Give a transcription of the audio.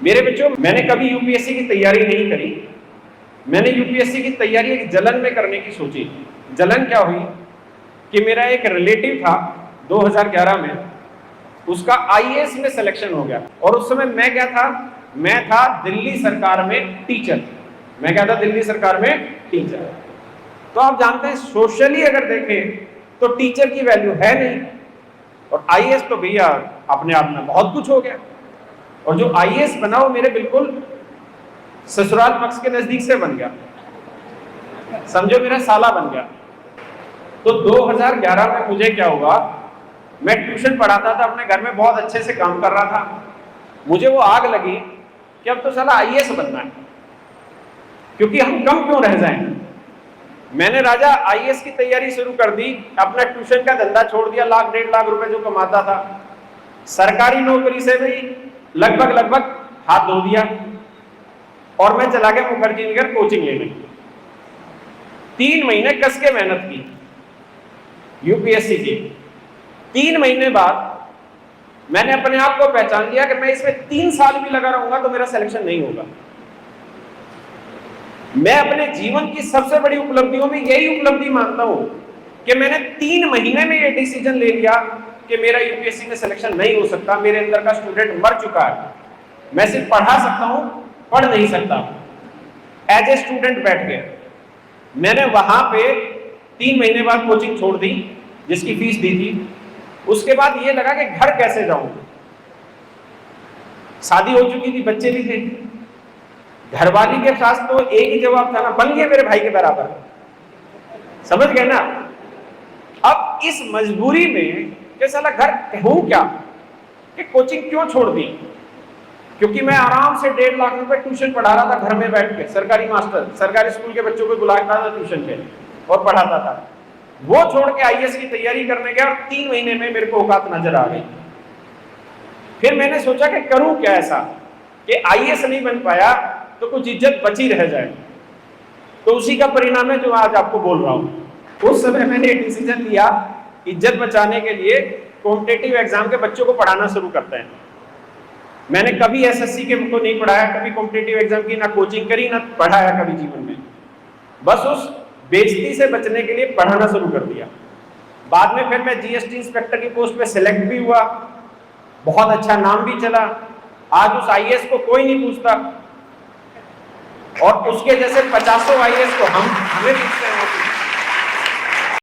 मेरे बच्चों, मैंने कभी यूपीएससी की तैयारी नहीं करी। मैंने यूपीएससी की तैयारी एक जलन में करने की सोची। जलन क्या हुई कि मेरा एक रिलेटिव था 2011 में, उसका आईएएस में सिलेक्शन हो गया और उस समय मैं क्या था, मैं था दिल्ली सरकार में टीचर। मैं क्या था, दिल्ली सरकार में टीचर। तो आप जानते हैं सोशली अगर देखें तो टीचर की वैल्यू है नहीं, और आईएएस तो भैया अपने आप में बहुत कुछ हो गया। और जो आईएएस बना वो मेरे बिल्कुल ससुराल पक्ष के नजदीक से बन गया, समझो मेरा साला बन गया। तो 2011 में मुझे क्या हुआ, मैं ट्यूशन पढ़ाता था अपने घर में, बहुत अच्छे से काम कर रहा था। मुझे वो आग लगी कि अब तो साला आईएएस बनना है, क्योंकि हम कम क्यों रह जाएं। मैंने राजा आईएएस की तैयारी शुरू कर दी, अपना ट्यूशन का धंधा छोड़ दिया, लाख 1.5 लाख रुपए जो कमाता था, सरकारी नौकरी से भी लगभग हाथ धो दिया और मैं चला गया मुखर्जी नगर कोचिंग लेने। 3 महीने कस के मेहनत की यूपीएससी की। 3 महीने बाद मैंने अपने आप को पहचान लिया कि मैं इसमें 3 साल भी लगा रहूंगा तो मेरा सिलेक्शन नहीं होगा। मैं अपने जीवन की सबसे बड़ी उपलब्धियों में यही उपलब्धि मानता हूं कि मैंने 3 महीने में यह डिसीजन ले लिया कि मेरा यूपीएससी में सिलेक्शन नहीं हो सकता, मेरे अंदर का स्टूडेंट मर चुका है, मैं सिर्फ पढ़ा सकता हूं, पढ़ नहीं सकता। एज ए स्टूडेंट बैठ गया। मैंने वहां पे 3 महीने बाद कोचिंग छोड़ दी जिसकी फीस दी थी। उसके बाद ये लगा कि घर कैसे जाऊं, शादी हो चुकी थी, बच्चे भी थे। घरवाली के पास तो एक ही जवाब था ना, बन गए मेरे भाई के बराबर, समझ गए ना। अब इस मजबूरी में कि साला घर कहूं क्या, कि कोचिंग क्यों छोड़ दी, क्योंकि मैं आराम से 1.5 लाख रुपए ट्यूशन पढ़ा रहा था घर में बैठ के, सरकारी मास्टर, सरकारी स्कूल के बच्चों को बुलाता था ट्यूशन पे और पढ़ाता था। वो छोड़ के आईएएस की तैयारी करने गया और 3 महीने में मेरे को औकात नजर आ गई। फिर मैंने सोचा कि करूं क्या ऐसा कि आईएएस नहीं बन पाया तो कुछ इज्जत बची रह जाए। तो उसी का परिणाम है जो आज आपको बोल रहा हूं। उस समय मैंने एक डिसीजन लिया, इज्जत बचाने के लिए कॉम्पिटिटिव एग्जाम के बच्चों को पढ़ाना शुरू करते हैं। मैंने कभी एसएससी के को नहीं पढ़ाया, कभी कॉम्पिटिटिव एग्जाम की ना कोचिंग करी ना पढ़ाया कभी जीवन में, बस उस बेइज्जती से बचने के लिए पढ़ाना शुरू कर दिया। बाद में फिर मैं जीएसटी इंस्पेक्टर की पोस्ट पे सिलेक्ट भी हुआ, बहुत अच्छा नाम भी चला। आज उस आईएएस को कोई नहीं पूछता और उसके जैसे 50 आईएएस को हमें पूछते हैं।